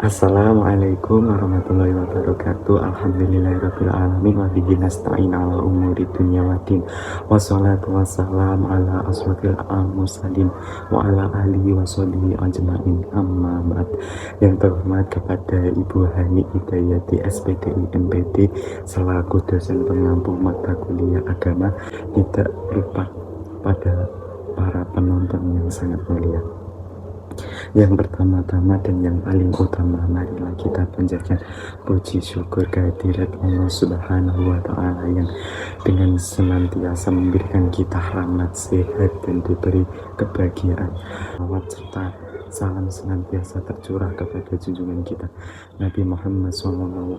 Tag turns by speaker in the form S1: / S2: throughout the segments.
S1: Assalamualaikum warahmatullahi wabarakatuh. Alhamdulillahirabbil alamin wa bihi nasta'in ala umuri dunya waddin. Wassalatu wassalamu ala asrofil mursalin wa ala alihi wa sahbihi ajmain. Amma ba'd. Yang terhormat kepada Ibu Hani Hidayati SPDI MPD selaku dosen pengampu mata kuliah agama, tidak lupa pada para penonton yang sangat mulia. Yang pertama-tama dan yang paling utama, marilah kita panjatkan puji syukur kehadirat Allah Subhanahu wa Ta'ala yang dengan senantiasa memberikan kita rahmat, sehat, dan diberi kebahagiaan. Salawat serta salam senantiasa tercurah kepada junjungan kita Nabi Muhammad SAW.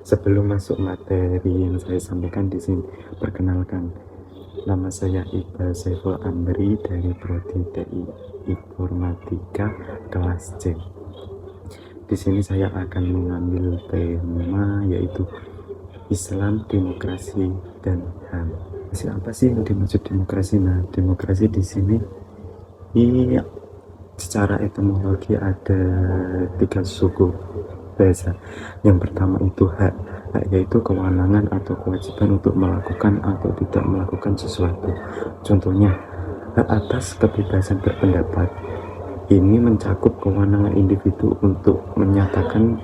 S1: Sebelum masuk materi yang saya sampaikan di sini, perkenalkan, nama saya Iqbal Saiful Amri dari Prodi TI Informatika kelas C. Di sini saya akan mengambil tema yaitu Islam, demokrasi, dan HAM. Apa sih yang dimaksud demokrasi? Nah, demokrasi di sini secara etimologi ada 3 suku bahasa. Yang pertama itu hak yaitu kewenangan atau kewajiban untuk melakukan atau tidak melakukan sesuatu. Contohnya, hak atas kebebasan berpendapat. Ini mencakup kewenangan individu untuk menyatakan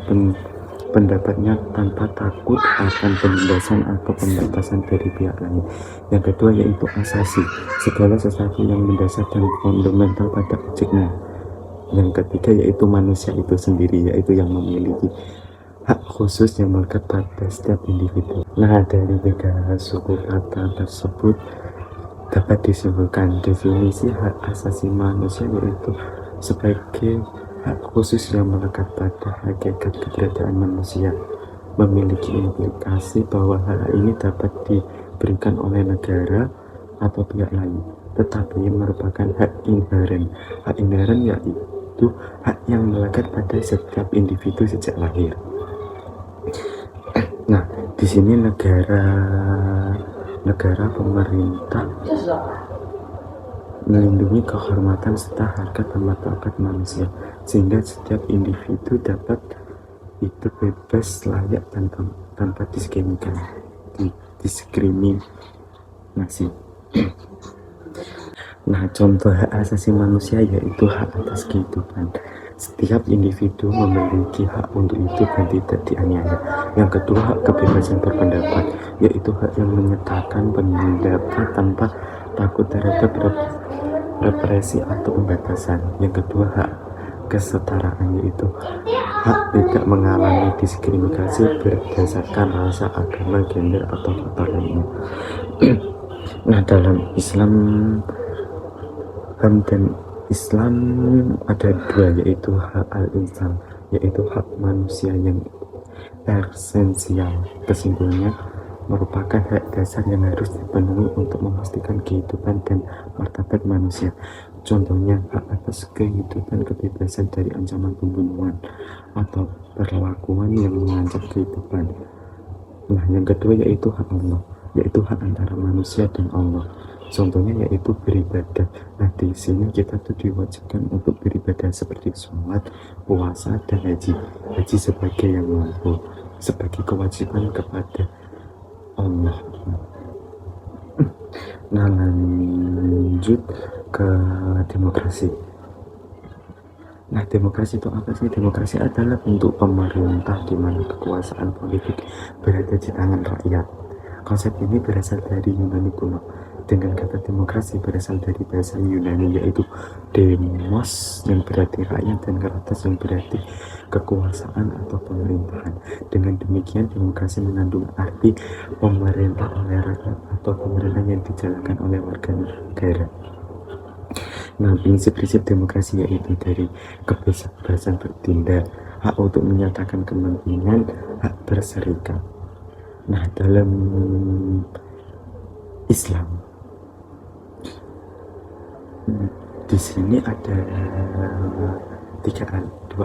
S1: pendapatnya tanpa takut akan penindasan atau pembatasan dari pihak lain. Yang kedua yaitu asasi, segala sesuatu yang mendasar dan fundamental pada objeknya. Yang ketiga yaitu manusia itu sendiri, yaitu yang memiliki hak khusus yang melekat pada setiap individu. Nah, dari 3 suku kata tersebut dapat disimpulkan definisi hak asasi manusia yaitu sebagai hak khusus yang melekat pada hakikat keberadaan manusia, memiliki implikasi bahwa hak ini dapat diberikan oleh negara atau pihak lain, tetapi merupakan hak inheren. Hak inheren yaitu hak yang melekat pada setiap individu sejak lahir. Nah, di sini negara pemerintah melindungi kehormatan serta harkat dan martabat manusia, sehingga setiap individu dapat hidup bebas, layak, dan tanpa diskriminasi. Nah, contoh hak asasi manusia yaitu hak atas kehidupan. Setiap individu memiliki hak untuk hidup dan tidak dianiaya. Yang kedua, hak kebebasan berpendapat, yaitu hak yang menyatakan pendapat tanpa takut terhadap represi atau pembatasan. Yang kedua, hak kesetaraan, yaitu hak tidak mengalami diskriminasi berdasarkan rasa, agama, gender, atau faktor lainnya. Nah, dalam Islam dan Islam ada 2, yaitu hak al-insan, yaitu hak manusia yang esensial. Kesimpulannya merupakan hak dasar yang harus dipenuhi untuk memastikan kehidupan dan martabat manusia. Contohnya, hak atas kehidupan, kebebasan dari ancaman pembunuhan atau perlakuan yang mengancam kehidupan. Nah, yang kedua yaitu hak Allah, yaitu hak antara manusia dan Allah. Contohnya yaitu beribadah. Nah, di sini kita tuh diwajibkan untuk beribadah seperti sholat, puasa, dan haji. Haji sebagai yang mampu, sebagai kewajiban kepada Allah. Nah, lanjut ke demokrasi. Nah, demokrasi itu apa sih? Demokrasi adalah bentuk pemerintah di mana kekuasaan politik berada di tangan rakyat. Konsep ini berasal dari Yunani kuno. Dengan kata demokrasi berasal dari bahasa Yunani yaitu demos yang berarti rakyat dan kratos yang berarti kekuasaan atau pemerintahan. Dengan demikian, demokrasi mengandung arti pemerintah oleh rakyat atau pemerintahan yang dijalankan oleh warga negara. Nah, prinsip-prinsip demokrasi yaitu dari kebebasan bertindak, hak untuk menyatakan kepentingan, hak berserikat. Nah, dalam Islam di sini ada 2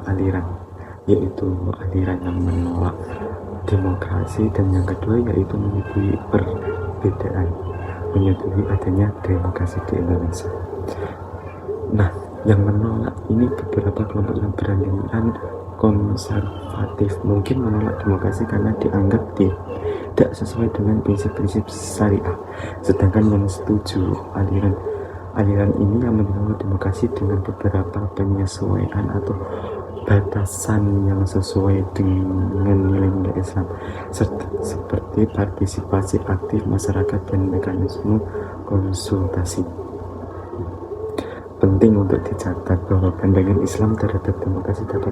S1: aliran, yaitu aliran yang menolak demokrasi dan yang kedua yaitu menyetujui perbedaan, menyetujui adanya demokrasi di Indonesia. Nah, Yang menolak ini beberapa kelompok yang beraliran konservatif, mungkin menolak demokrasi karena dianggap tidak sesuai dengan prinsip-prinsip syariah. Sedangkan yang setuju aliran ini yang menolak demokrasi dengan beberapa penyesuaian atau batasan yang sesuai dengan nilai-nilai Islam, seperti partisipasi aktif masyarakat dan mekanisme konsultasi. Penting untuk dicatat bahwa pandangan Islam terhadap demokrasi dapat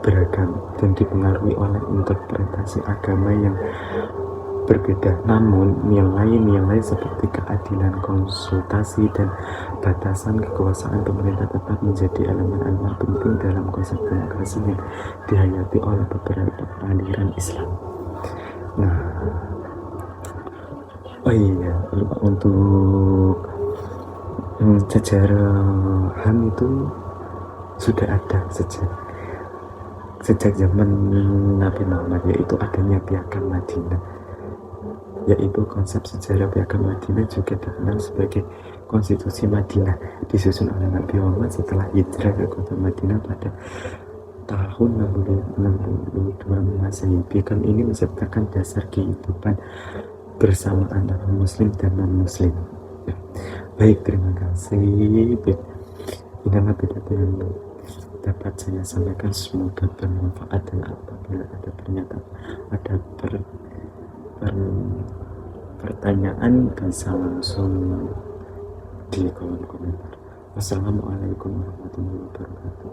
S1: beragam dan dipengaruhi oleh interpretasi agama yang berbeda. Namun, nilai-nilai seperti keadilan, konsultasi, dan batasan kekuasaan pemerintah tetap menjadi elemen-elemen penting dalam konsep demokrasi yang dihayati oleh beberapa aliran Islam. Nah, oh iya, untuk sejarah HAM itu sudah ada sejak zaman Nabi Muhammad, yaitu adanya Piagam Madinah. Yaitu konsep sejarah Piagam Madinah juga dikenal sebagai Konstitusi Madinah, disusun oleh Nabi Muhammad setelah hijrah ke kota Madinah pada tahun 62 Masehi. Piagam ini mensertakan dasar kehidupan bersama antara Muslim dan non-Muslim. Baik, terima kasih. Inilah pidato yang dapat saya sampaikan, semoga bermanfaat, dan apabila ada pernyataan, ada pertanyaan bisa langsung di kolom komentar. Wassalamualaikum warahmatullahi wabarakatuh.